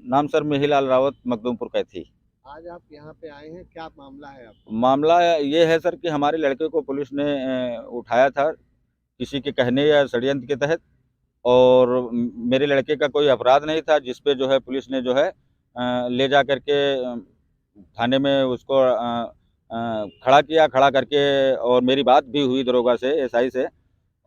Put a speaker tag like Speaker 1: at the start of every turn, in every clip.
Speaker 1: नाम सर मेहिलाल रावत, मखदूमपुर कैथी।
Speaker 2: आज आप यहाँ पे आए हैं, क्या मामला है आपका?
Speaker 1: मामला ये है सर कि हमारे लड़के को पुलिस ने उठाया था किसी के कहने या षड्यंत्र के तहत। और मेरे लड़के का कोई अपराध नहीं था, जिस पे जो है पुलिस ने जो है ले जा करके थाने में उसको खड़ा किया। खड़ा करके और मेरी बात भी हुई दरोगा से, एसआई से,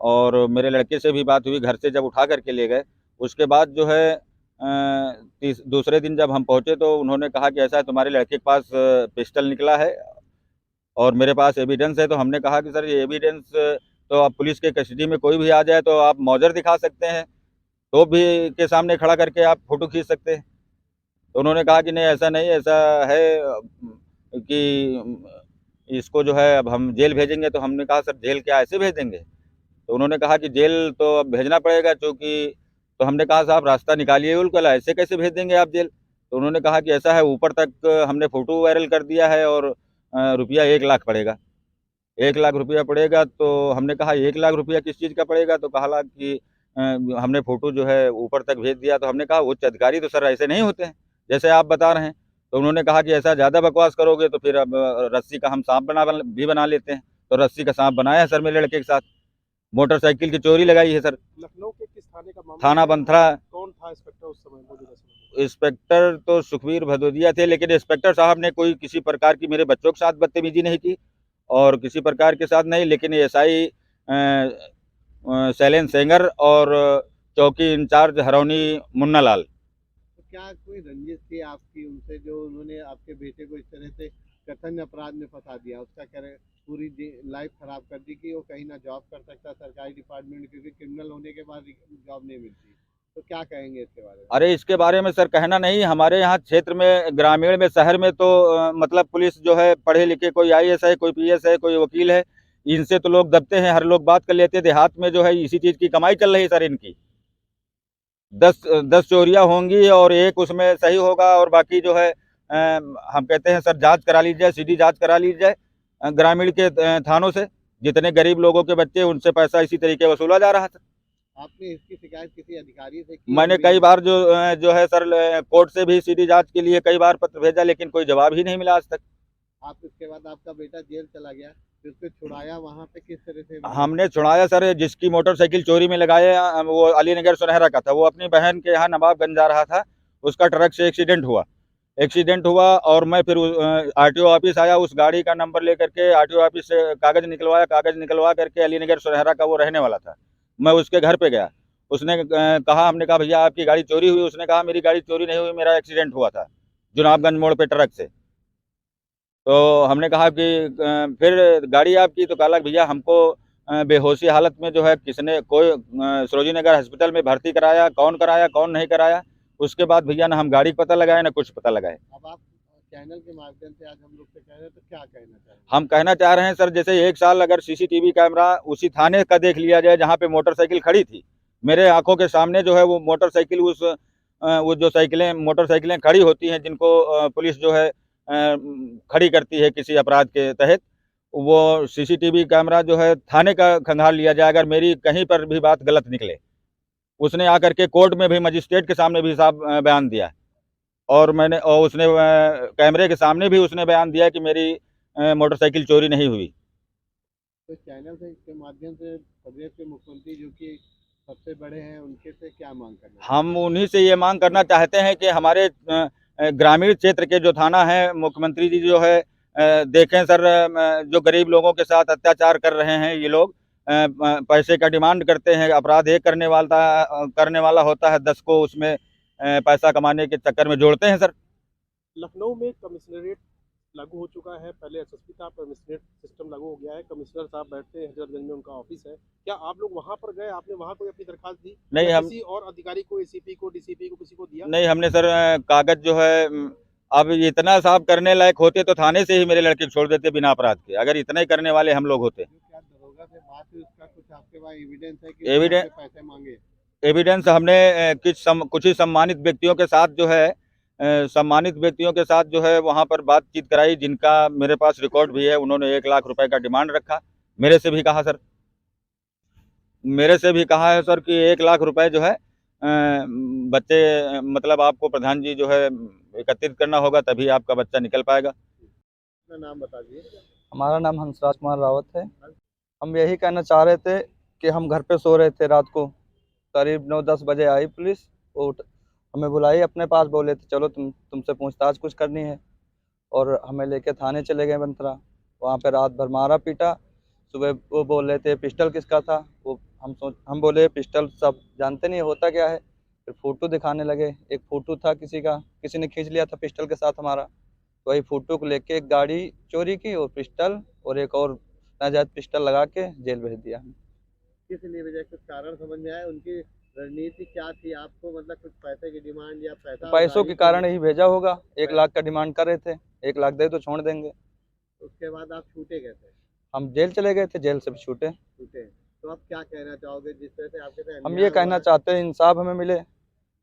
Speaker 1: और मेरे लड़के से भी बात हुई। घर से जब उठा करके ले गए, उसके बाद जो है दूसरे दिन जब हम पहुंचे तो उन्होंने कहा कि ऐसा है, तुम्हारे लड़के के पास पिस्टल निकला है और मेरे पास एविडेंस है। तो हमने कहा कि सर ये एविडेंस तो आप पुलिस के कस्टडी में कोई भी आ जाए तो आप मौजर दिखा सकते हैं, तो भी के सामने खड़ा करके आप फोटो खींच सकते हैं। तो उन्होंने कहा कि नहीं, ऐसा नहीं, ऐसा है कि इसको जो है अब हम जेल भेजेंगे। तो हमने कहा सर जेल क्या ऐसे भेज देंगे? तो उन्होंने कहा कि जेल तो अब भेजना पड़ेगा, क्योंकि तो हमने कहा साहब रास्ता निकालिए उनका, ऐसे कैसे भेज देंगे आप जेल? तो उन्होंने कहा कि ऐसा है, ऊपर तक हमने फोटो वायरल कर दिया है और रुपया 1 लाख पड़ेगा। 1 लाख रुपया पड़ेगा। तो हमने कहा 1 लाख रुपया किस चीज़ का पड़ेगा? तो कहा कि हमने फोटो जो है ऊपर तक भेज दिया। तो हमने कहा उच्च अधिकारी तो सर ऐसे नहीं होते हैं जैसे आप बता रहे हैं। तो उन्होंने कहा कि ऐसा ज़्यादा बकवास करोगे तो फिर अब रस्सी का हम सांप भी बना लेते हैं। तो रस्सी का सांप बनाया है सर मेरे लड़के के साथ। मोटरसाइकिल की चोरी लगाई है सर।
Speaker 2: लखनऊ के किस थाने का मामला
Speaker 1: थाना
Speaker 2: है?
Speaker 1: बंथरा।
Speaker 2: कौन था इंस्पेक्टर उस समय, मौजूदा समय?
Speaker 1: इंस्पेक्टर तो सुखबीर भदौदिया थे, लेकिन इंस्पेक्टर साहब ने कोई किसी प्रकार की मेरे बच्चों के साथ बदतमीजी नहीं की और किसी प्रकार के साथ नहीं। लेकिन एसआई शैलेन सेंगर और चौकी इंचार्ज हरौनी मुन्ना लाल।
Speaker 2: तो क्या कोई रंजिश थी आपकी उनसे, जो उन्होंने आपके बेटे को इस तरह से कथन अपराध में फंसा दिया? उसका क्या पूरी लाइफ खराब कर दी कि वो कहीं ना जॉब कर सकता सरकारी डिपार्टमेंट में, क्योंकि क्रिमिनल होने के बाद जॉब नहीं मिलती। तो क्या कहेंगे इसके बारे में?
Speaker 1: अरे इसके बारे में सर कहना नहीं, हमारे यहाँ क्षेत्र में, ग्रामीण में, शहर में तो मतलब पुलिस जो है पढ़े लिखे, कोई आईएएस है, कोई पीएस है, कोई वकील है, इनसे तो लोग दबते हैं, हर लोग बात कर लेते हैं। देहात में जो है इसी चीज़ की कमाई चल रही है सर इनकी। 10 चोरियां होंगी और एक उसमें सही होगा, और बाकी जो है हम कहते हैं सर जांच करा ली जाए, सीधी जांच करा ली जाए ग्रामीण के थानों से। जितने गरीब लोगों के बच्चे, उनसे पैसा इसी तरीके वसूला जा रहा था।
Speaker 2: आपने इसकी शिकायत किसी अधिकारी से की
Speaker 1: मैंने
Speaker 2: अभी?
Speaker 1: कई बार जो है सर कोर्ट से भी सीधी जांच के लिए कई बार पत्र भेजा, लेकिन कोई जवाब ही नहीं मिला आज तक।
Speaker 2: आप इसके बाद आपका बेटा जेल चला गया, फिर उसको छुड़ाया, वहां पे किस तरह से रही?
Speaker 1: हमने छुड़ाया सर, जिसकी मोटरसाइकिल चोरी में लगाया वो अलीनगर सुनहरा का था। वो अपनी बहन के यहाँ नवाबगंज जा रहा था, उसका ट्रक से एक्सीडेंट हुआ और मैं फिर आरटीओ ऑफिस आया, उस गाड़ी का नंबर लेकर के आरटीओ ऑफिस से कागज निकलवा करके अलीनगर सुनहरा का वो रहने वाला था। मैं उसके घर पे गया। उसने कहा, हमने कहा भैया आपकी गाड़ी चोरी हुई? उसने कहा मेरी गाड़ी चोरी नहीं हुई, मेरा एक्सीडेंट हुआ था जुनाबगंज मोड़ पे ट्रक से। तो हमने कहा कि फिर गाड़ी आपकी? तो कहा भैया हमको बेहोशी हालत में जो है किसने कोई सरोजिनी नगर हॉस्पिटल में भर्ती कराया कौन नहीं कराया। उसके बाद भैया ना हम गाड़ी का पता लगाए ना कुछ पता लगाए।
Speaker 2: अब आप चैनल के माध्यम से आज हम लोग से कह रहे हैं, तो क्या कहना चाहेंगे?
Speaker 1: हम कहना चाह रहे हैं सर, जैसे 1 साल अगर सीसीटीवी कैमरा उसी थाने का देख लिया जाए जहाँ पे मोटरसाइकिल खड़ी थी, मेरे आंखों के सामने जो है वो मोटरसाइकिल वो जो मोटरसाइकिलें खड़ी होती हैं, जिनको पुलिस जो है खड़ी करती है किसी अपराध के तहत, वो सीसीटीवी कैमरा जो है थाने का खंगाल लिया जाए। अगर मेरी कहीं पर भी बात गलत निकले, उसने आकर के कोर्ट में भी, मजिस्ट्रेट के सामने भी साहब बयान दिया। और उसने कैमरे के सामने भी उसने बयान दिया कि मेरी मोटरसाइकिल चोरी नहीं हुई।
Speaker 2: तो चैनल से के माध्यम से प्रदेश के मुख्यमंत्री, जो कि सबसे बड़े हैं, उनके से क्या मांग करना चाहते
Speaker 1: हम उन्हीं से ये मांग करना चाहते हैं कि हमारे ग्रामीण क्षेत्र के जो थाना है, मुख्यमंत्री जी जो है देखें सर, जो गरीब लोगों के साथ अत्याचार कर रहे हैं ये लोग, पैसे का डिमांड करते हैं। अपराध एक करने वाला होता है, 10 को उसमें पैसा कमाने के चक्कर में जोड़ते हैं सर।
Speaker 2: हैं? लखनऊ में कमिश्नरेट लागू हो चुका है, पहले एसएसपी था, कमिश्नरेट सिस्टम लागू हो गया है। कमिश्नर साहब बैठते हैं हजरतगंज में, उनका ऑफिस है। क्या आप लोग वहां पर गए? आपने वहां कोई अपनी दरखास्त दी
Speaker 1: नहीं
Speaker 2: या
Speaker 1: हम
Speaker 2: किसी और अधिकारी को, एसीपी को, डीसीपी को, किसी को दिया?
Speaker 1: नहीं हमने सर कागज जो है अब इतना साहब करने लायक होते तो थाने से ही मेरे लड़के को छोड़ देते बिना अपराध के, अगर इतना ही करने वाले हम लोग होते।
Speaker 2: जो क्या दरोगा से बात हुई, उसका कुछ आपके पास एविडेंस है कि उसने
Speaker 1: एविडेंस
Speaker 2: आपसे पैसे मांगे?
Speaker 1: एविडेंस हमने कुछ ही सम्मानित व्यक्तियों के साथ जो है वहाँ पर बातचीत कराई, जिनका मेरे पास रिकॉर्ड भी है। उन्होंने 1 लाख रुपए का डिमांड रखा। मेरे से भी कहा है सर कि 1 लाख रुपए जो है बच्चे मतलब आपको प्रधान जी जो है एकत्रित करना होगा, तभी आपका बच्चा निकल पाएगा।
Speaker 2: अपना नाम बता दीजिए।
Speaker 3: हमारा नाम हंसराज कुमार रावत है। हम यही कहना चाह रहे थे कि हम घर पे सो रहे थे, रात को करीब 9-10 बजे आई पुलिस। वो हमें बुलाई अपने पास, बोले थे चलो तुमसे पूछताछ कुछ करनी है, और हमें लेके थाने चले गए बंथरा। वहाँ पे रात भर मारा पीटा। सुबह वो बोल रहे थे पिस्टल किसका था, वो हम बोले पिस्टल सब जानते नहीं होता क्या है। फिर फ़ोटो दिखाने लगे, एक फ़ोटो था किसी का, किसी ने खींच लिया था पिस्टल के साथ हमारा। वही फ़ोटो को लेके एक गाड़ी चोरी की और पिस्टल और एक और नाजायज़ पिस्टल लगा के जेल भेज दिया।
Speaker 2: किस लिए वजह, कुछ कारण समझ में आया उनकी रणनीति क्या थी? आपको मतलब कुछ पैसे की डिमांड या पैसा और
Speaker 3: पैसों
Speaker 2: गाड़ी
Speaker 3: के
Speaker 2: को
Speaker 3: कारण
Speaker 2: लेके?
Speaker 3: ही भेजा होगा। 1 लाख का डिमांड कर रहे थे, 1 लाख दे तो छोड़ देंगे।
Speaker 2: उसके बाद आप छूटे कैसे?
Speaker 3: हम जेल चले गए थे, जेल से भी छूटे।
Speaker 2: छूटे। तो आप क्या कहना चाहोगे जिस तरह से आपके साथ
Speaker 3: हम ये
Speaker 2: अन्याय हुआ
Speaker 3: कहना
Speaker 2: है?
Speaker 3: चाहते हैं इंसाफ हमें मिले,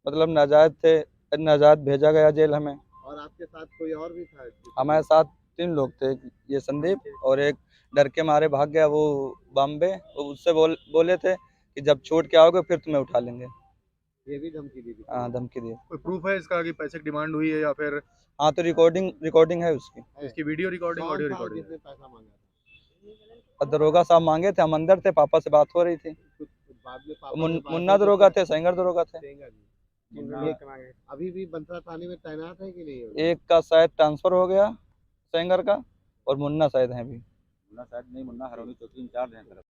Speaker 3: मतलब नाजायज़ थे, नाजायज़ भेजा गया जेल हमें।
Speaker 2: और आपके साथ कोई और भी था?
Speaker 3: हमारे साथ 3 लोग थे, ये संदीप और एक डर के मारे भाग गया वो बॉम्बे। वो उससे बोले थे कि जब छोड़ के आओगे फिर तुम्हें उठा लेंगे।
Speaker 2: ये भी धमकी दी थी?
Speaker 3: हाँ, धमकी दी।
Speaker 4: कोई प्रूफ है इसका कि पैसे की डिमांड हुई है या फिर
Speaker 3: हाँ, तो रिकॉर्डिंग है उसकी।
Speaker 4: इसकी वीडियो रिकॉर्डिंग,
Speaker 2: कौन
Speaker 4: ऑडियो
Speaker 2: था
Speaker 4: रिकॉर्डिंग?
Speaker 2: जिसने पैसा मांगा था?
Speaker 3: और दरोगा साहब मांगे थे, हम अंदर थे, पापा से बात हो रही थी।
Speaker 2: कुछ बाद में पापा से बात
Speaker 3: मुन्ना
Speaker 2: हुई तो
Speaker 3: दरोगा
Speaker 2: क्या?
Speaker 3: थे, सेंगर दरोगा थे।
Speaker 2: सेंगर जी।
Speaker 1: मुन्ना-
Speaker 2: अभी भी बंसरा थाने में तैनात है कि नहीं हो?
Speaker 3: एक का शायद ट्रांसफ़र हो गया सेंगर का, और मुन्ना शायद हैं अभी।
Speaker 1: मुन्ना शायद नहीं, मुन्ना हरौनी चौकी इंचार्ज हैं सर।